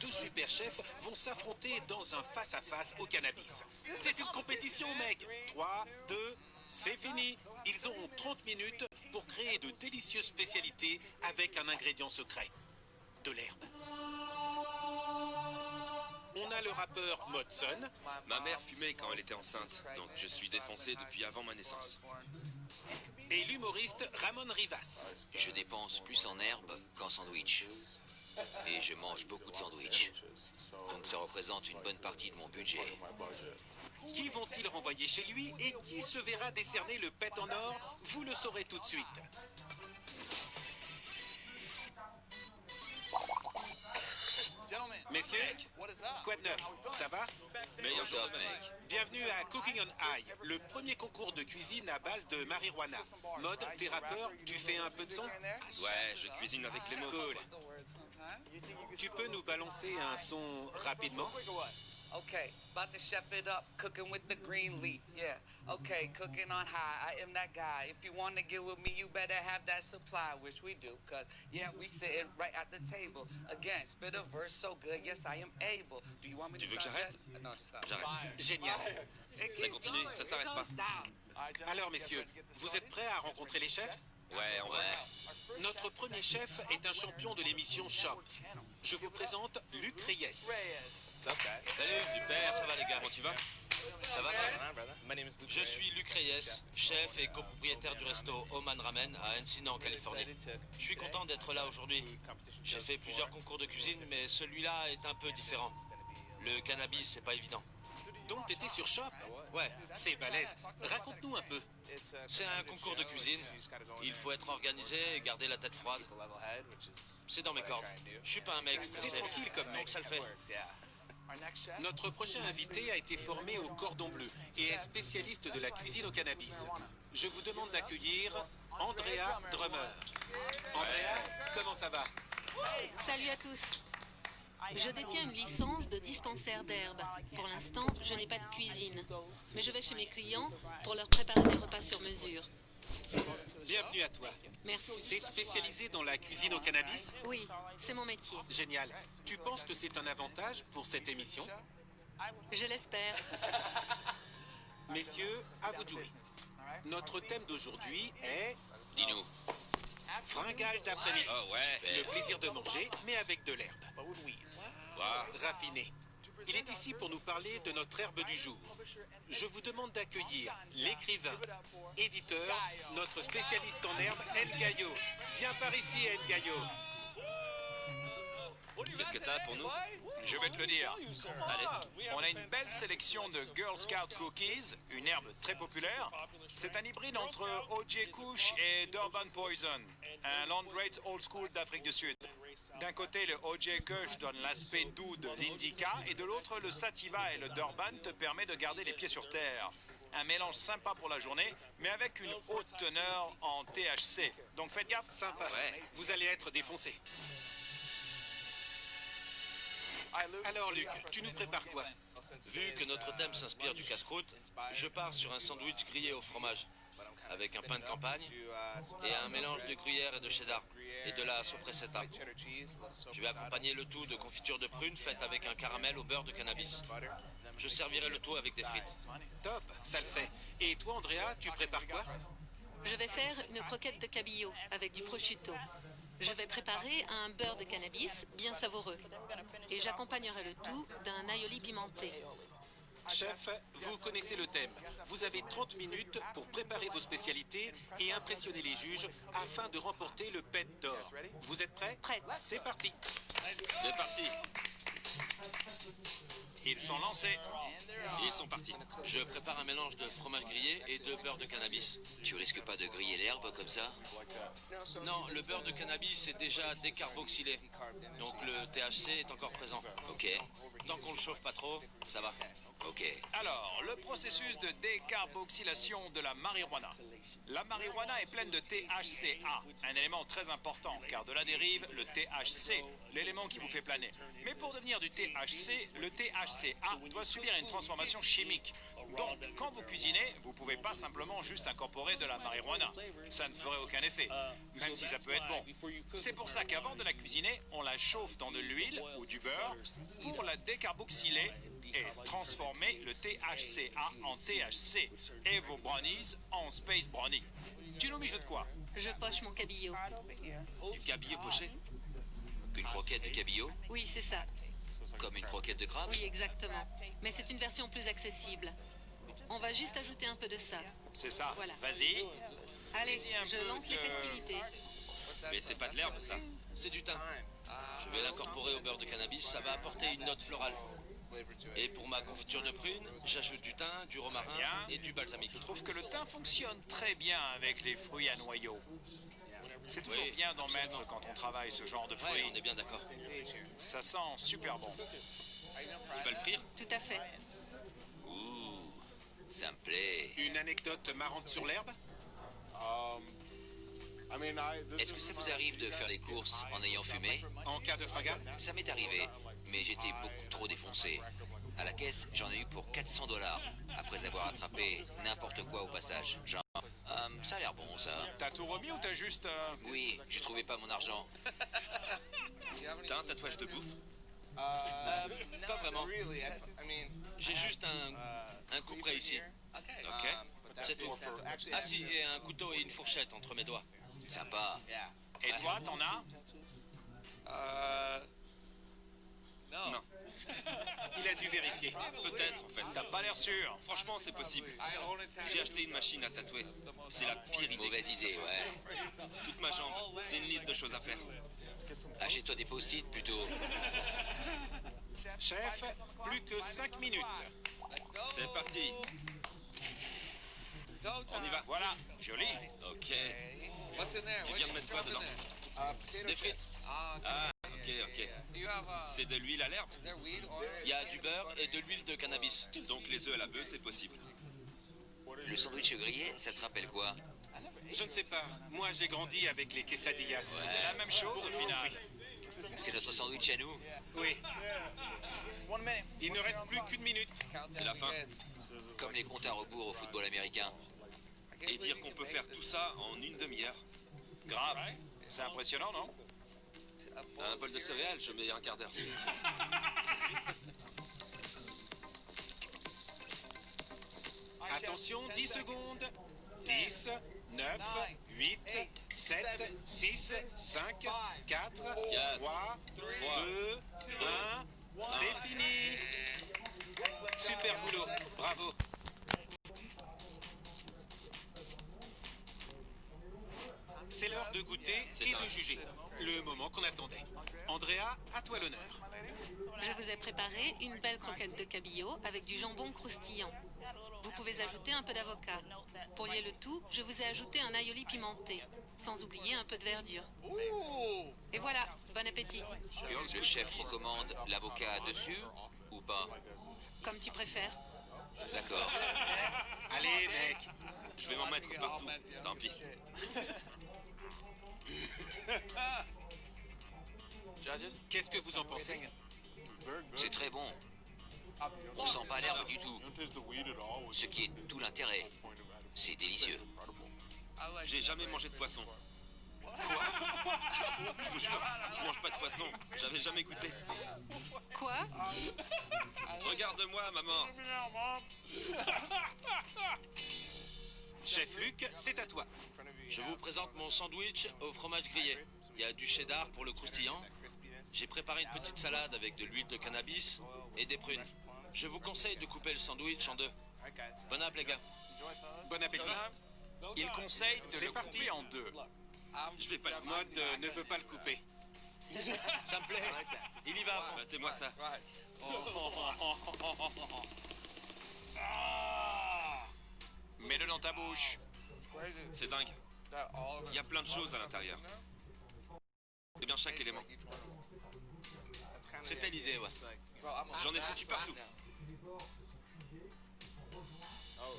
deux super chefs vont s'affronter dans un face-à-face au cannabis. C'est une compétition, mec. 3, 2, c'est fini. Ils auront 30 minutes pour créer de délicieuses spécialités avec un ingrédient secret. De l'herbe. On a le rappeur Modson. Ma mère fumait quand elle était enceinte, donc je suis défoncé depuis avant ma naissance. Et l'humoriste Ramon Rivas. Je dépense plus en herbe qu'en sandwich. Et je mange beaucoup de sandwichs. Donc ça représente une bonne partie de mon budget. Qui vont-ils renvoyer chez lui et qui se verra décerner le pet en or? Vous le saurez tout de suite. Messieurs, quoi de neuf? Ça va? Meilleur jour Top, de ma vie. mec. Bienvenue à Cooking on High, le premier concours de cuisine à base de marijuana. Mode, t'es rappeur, tu fais un peu de son? Ouais, je cuisine avec les mots. Cool. Tu peux nous balancer un son rapidement? Okay, about to chef it up, cooking with the green leaf. Yeah, okay, cooking on high. I am that guy. If you want to get with me, you better have that supply, which we do, cause yeah, we sitting right at the table. Again, spit a verse so good, yes, I am able. Do you want me to Tu veux que stop j'arrête? yet? No, just stop. J'arrête. Génial. Ça continue, ça s'arrête pas. Alors messieurs, vous êtes prêts à rencontrer les chefs? Ouais, on va. Notre premier chef est un champion de l'émission Shop. Je vous présente Luc Reyes. Salut, super, ça va les gars? Comment tu vas? Ça va toi? Je suis Luc Reyes, chef et copropriétaire du resto Oman Ramen à Encino en Californie. Je suis content d'être là aujourd'hui. J'ai fait plusieurs concours de cuisine, mais celui-là est un peu différent. Le cannabis, c'est pas évident. Donc t'étais sur Shop? Ouais, C'est balèze. Raconte-nous un peu. c'est un concours de cuisine. Il faut être organisé et garder la tête froide. C'est dans mes cordes. Je suis pas un mec T'es stressé. tranquille comme mec. Donc ça le fait. Notre prochain invité a été formé au cordon bleu et est spécialiste de la cuisine au cannabis. Je vous demande d'accueillir Andrea Drummer. Andrea, comment ça va? Salut à tous. Je détiens une licence de dispensaire d'herbe. Pour l'instant, je n'ai pas de cuisine. Mais je vais chez mes clients pour leur préparer des repas sur mesure. Bienvenue à toi. Merci. T'es spécialisé dans la cuisine au cannabis? Oui, c'est mon métier. Génial. Tu penses que c'est un avantage pour cette émission? Je l'espère. Messieurs, à vous de jouer. Notre thème d'aujourd'hui est Dis-nous. fringale d'après-midi. Oh ouais. Le plaisir de manger, mais avec de l'herbe. Waouh. Raffiné. Il est ici pour nous parler de notre herbe du jour. Je vous demande d'accueillir l'écrivain, éditeur, notre spécialiste en herbe, Ngayo. Viens par ici, Ngayo. Qu'est-ce que t'as pour nous? Je vais te le dire. Allez. On a une belle sélection de Girl Scout Cookies, une herbe très populaire. C'est un hybride entre OJ Kush et Durban Poison, un Landrace old school d'Afrique du Sud. D'un côté, le OJ Kush donne l'aspect doux de l'Indica et de l'autre, le Sativa et le Durban te permet de garder les pieds sur terre. Un mélange sympa pour la journée, mais avec une haute teneur en THC. Donc faites gaffe. Sympa. Ouais. Vous allez être défoncé. Alors, Luc, tu nous prépares quoi? Vu que notre thème s'inspire du casse-croûte, je pars sur un sandwich grillé au fromage, avec un pain de campagne et un mélange de gruyère et de cheddar, et de la soppressata. Je vais accompagner le tout de confiture de prunes faite avec un caramel au beurre de cannabis. Je servirai le tout avec des frites. Top, ça le fait. Et toi, Andrea, tu prépares quoi? Je vais faire une croquette de cabillaud avec du prosciutto. Je vais préparer un beurre de cannabis bien savoureux. Et j'accompagnerai le tout d'un aioli pimenté. Chef, vous connaissez le thème. Vous avez 30 minutes pour préparer vos spécialités et impressionner les juges afin de remporter le pet d'or. Vous êtes prêts? Prête. C'est parti. C'est parti. Ils sont lancés. Ils sont partis. Je prépare un mélange de fromage grillé et de beurre de cannabis. Tu risques pas de griller l'herbe comme ça? Non, le beurre de cannabis est déjà décarboxylé, donc le THC est encore présent. Ok, Tant qu'on le chauffe pas trop, ça va. ok. Alors, le processus de décarboxylation de la marijuana. La marijuana est pleine de THCA, un élément très important, car de là dérive le THC, l'élément qui vous fait planer. Mais pour devenir du THC, le THCA doit subir une transformation chimique. Donc, quand vous cuisinez, vous pouvez pas simplement juste incorporer de la marijuana. Ça ne ferait aucun effet, même si ça peut être bon. C'est pour ça qu'avant de la cuisiner, on la chauffe dans de l'huile ou du beurre pour la décarboxyler et transformer le THCA en THC et vos brownies en Space Brownie. Tu nous mijotes quoi? Je poche mon cabillaud. Du cabillaud poché? Une croquette de cabillaud, Oui, c'est ça. comme une croquette de crabe. Oui, exactement. Mais c'est une version plus accessible. On va juste ajouter un peu de ça. C'est ça. Voilà. Vas-y. Allez, Vas-y, un je peu lance les de- festivités. Mais c'est pas de l'herbe, ça. C'est du thym. Je vais l'incorporer au beurre de cannabis, ça va apporter une note florale. Et pour ma confiture de prune, j'ajoute du thym, du romarin Bien. et du balsamique. Je trouve que le thym fonctionne très bien avec les fruits à noyaux. C'est toujours Oui, bien d'en mettre quand on travaille ce genre de Ouais, fruits. on est bien d'accord. Ça sent super bon. Tu vas le frire? Tout à fait. Ouh, ça me plaît. Une anecdote marrante sur l'herbe? Est-ce que ça vous arrive de faire les courses en ayant fumé? En cas de fracas? Ça m'est arrivé, mais j'étais beaucoup trop défoncé. À la caisse, j'en ai eu pour 400 $, après avoir attrapé n'importe quoi au passage. Genre, ça a l'air bon, ça. T'as tout remis ou t'as juste... Oui, je trouvais pas mon argent. T'as un tatouage de bouffe? Pas vraiment. J'ai juste un couperet ici. Ok. C'est tout. Ah si, et un couteau et une fourchette entre mes doigts. Sympa. Et toi, t'en as? Non. Il a dû vérifier. Peut-être, en fait. T'as pas l'air sûr. Franchement, c'est possible. J'ai acheté une machine à tatouer. C'est la pire idée. Mauvaise idée, ouais. Toute ma jambe. C'est une liste de choses à faire. Achète-toi des post-it plutôt. Chef, plus que 5 minutes. C'est parti. On y va. Voilà, joli. Ok. Tu viens de mettre quoi dedans? Des frites. Ah, ok, ok. C'est de l'huile à l'herbe? Il y a du beurre et de l'huile de cannabis. Donc les œufs à la bœuf, c'est possible. Le sandwich grillé, ça te rappelle quoi? Je ne sais pas. Moi, j'ai grandi avec les quesadillas. C'est la même chose au final. C'est notre sandwich à nous. Oui. Il ne reste plus qu'une minute. C'est la fin. Comme les comptes à rebours au football américain. Et dire qu'on peut faire tout ça en une demi-heure. Grave. C'est impressionnant, non? Un bol de céréales, je mets un quart d'heure. Attention, 10 secondes. 10, 9, 8, 7, 6, 5, 4, 3, 2, 1. C'est fini. Super boulot. Bravo. C'est l'heure de goûter et de juger. Le moment qu'on attendait. Andrea, à toi l'honneur. Je vous ai préparé une belle croquette de cabillaud avec du jambon croustillant. Vous pouvez ajouter un peu d'avocat. Pour lier le tout, je vous ai ajouté un aioli pimenté, sans oublier un peu de verdure. Et voilà, bon appétit. Le chef recommande l'avocat dessus ou pas? Comme tu préfères. D'accord. Allez, mec. Je vais m'en mettre partout. Tant pis. Qu'est-ce que vous en pensez? C'est très bon. On sent pas l'herbe du tout. Ce qui est tout l'intérêt. C'est délicieux. J'ai jamais mangé de poisson. Quoi? Je vous jure, je mange pas de poisson. J'avais jamais goûté. Quoi? Regarde-moi, maman. Chef Luc, c'est à toi. Je vous présente mon sandwich au fromage grillé. Il y a du cheddar pour le croustillant. J'ai préparé une petite salade avec de l'huile de cannabis et des prunes. Je vous conseille de couper le sandwich en deux. Bon app, les gars. Bon appétit. Il conseille de C'est le parti. couper en deux. Je vais pas le Mode ne veut pas le couper. Ça me plaît. Il y va à fond. Battez-moi ça. Mets-le dans ta bouche. C'est dingue. Il y a plein de choses à l'intérieur. C'est bien chaque élément. C'était l'idée, ouais. J'en ai foutu partout.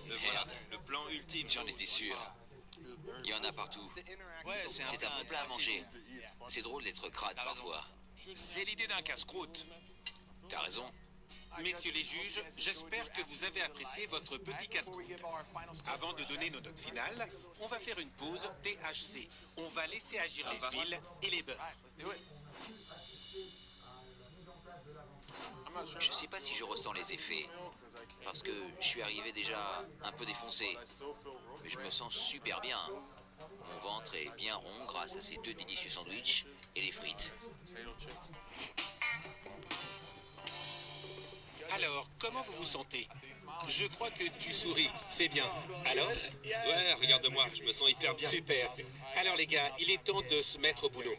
Le voilà, le plan ultime. J'en étais sûr. Il y en a partout. Ouais, c'est C'est un bon plat à manger. C'est drôle d'être crade T'as raison. parfois. C'est l'idée d'un casse-croûte. T'as raison. Messieurs les juges, j'espère que vous avez apprécié votre petit casse-croûte. Avant de donner nos notes finales, on va faire une pause THC. On va laisser agir les huiles et les beurres. Je sais pas si je ressens les effets, parce que je suis arrivé déjà un peu défoncé. Mais je me sens super bien. Mon ventre est bien rond grâce à ces deux délicieux sandwichs et les frites. Alors, comment vous vous sentez? Je crois que tu souris, c'est bien. Alors? Ouais, regarde-moi, je me sens hyper bien. Super. Alors les gars, il est temps de se mettre au boulot.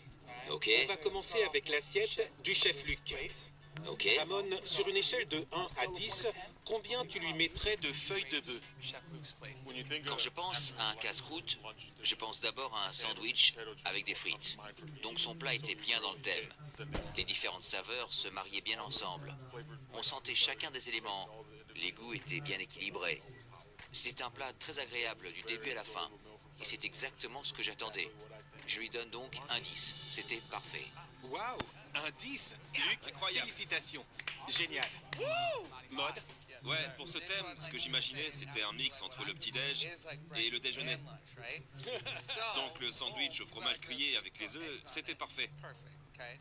Ok, On va commencer avec l'assiette du chef Luc. ok. Ramon, sur une échelle de 1 à 10, combien tu lui mettrais de feuilles de bœuf? Quand je pense à un casse-croûte, je pense d'abord à un sandwich avec des frites. Donc son plat était bien dans le thème. Les différentes saveurs se mariaient bien ensemble. On sentait chacun des éléments. Les goûts étaient bien équilibrés. C'est un plat très agréable du début à la fin. Et c'est exactement ce que j'attendais. Je lui donne donc un 10. C'était parfait. Waouh, un 10. Luc, Incroyable. félicitations. Génial. Mode? Ouais, pour ce thème, ce que j'imaginais, c'était un mix entre le petit-déj et le déjeuner. Donc le sandwich au fromage grillé avec les œufs, c'était parfait.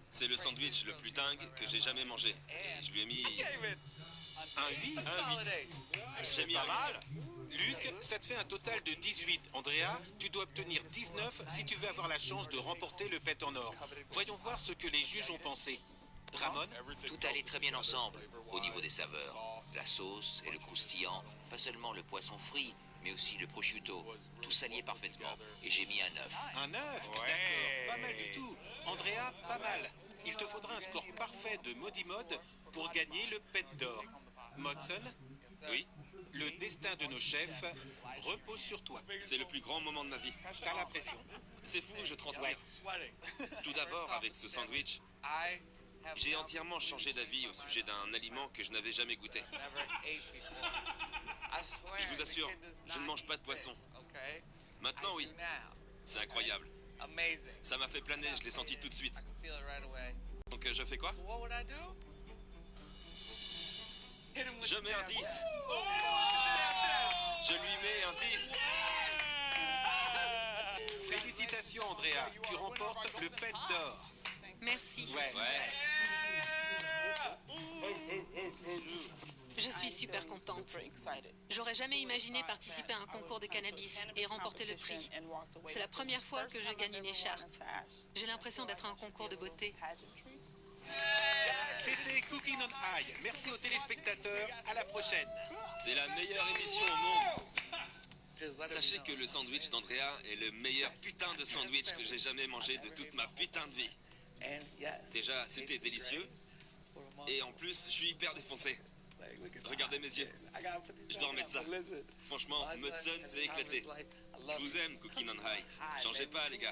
C'est le sandwich le plus dingue que j'ai jamais mangé. Et je lui ai mis Un 8. un 8. J'ai mis un 8. Luc, ça te fait un total de 18. Andrea, tu dois obtenir 19 si tu veux avoir la chance de remporter le pet en or. Voyons voir ce que les juges ont pensé. Ramon? Tout allait très bien ensemble au niveau des saveurs. La sauce et le croustillant, pas seulement le poisson frit, mais aussi le prosciutto. Tout s'alliait parfaitement et j'ai mis un 9. Un 9. D'accord, pas mal du tout. Andrea, pas mal. Il te faudra un score parfait de Modimode pour gagner le pet d'or. Modson, Oui, le destin de nos chefs repose sur toi. c'est le plus grand moment de ma vie. T'as la pression. C'est fou, je transpire. Tout d'abord, avec ce sandwich, j'ai entièrement changé d'avis au sujet d'un aliment que je n'avais jamais goûté. Je vous assure, je ne mange pas de poisson. Maintenant, oui, c'est incroyable. Ça m'a fait planer, je l'ai senti tout de suite. Donc je fais quoi? Je mets un 10. Je lui mets un 10. Félicitations Andrea, tu remportes le pet d'or. Merci. Ouais. Ouais, Je suis super contente. J'aurais jamais imaginé participer à un concours de cannabis et remporter le prix. C'est la première fois que je gagne une écharpe. J'ai l'impression d'être à un concours de beauté. C'était Cooking on High. Merci aux téléspectateurs. À la prochaine. c'est la meilleure émission au monde. Sachez que le sandwich d'Andrea est le meilleur putain de sandwich que j'ai jamais mangé de toute ma putain de vie. Déjà, c'était délicieux. Et en plus, je suis hyper défoncé. Regardez mes yeux. Je dois remettre ça. Franchement, Mudson, c'est éclaté. Je vous aime, Cooking on High. Changez pas, les gars.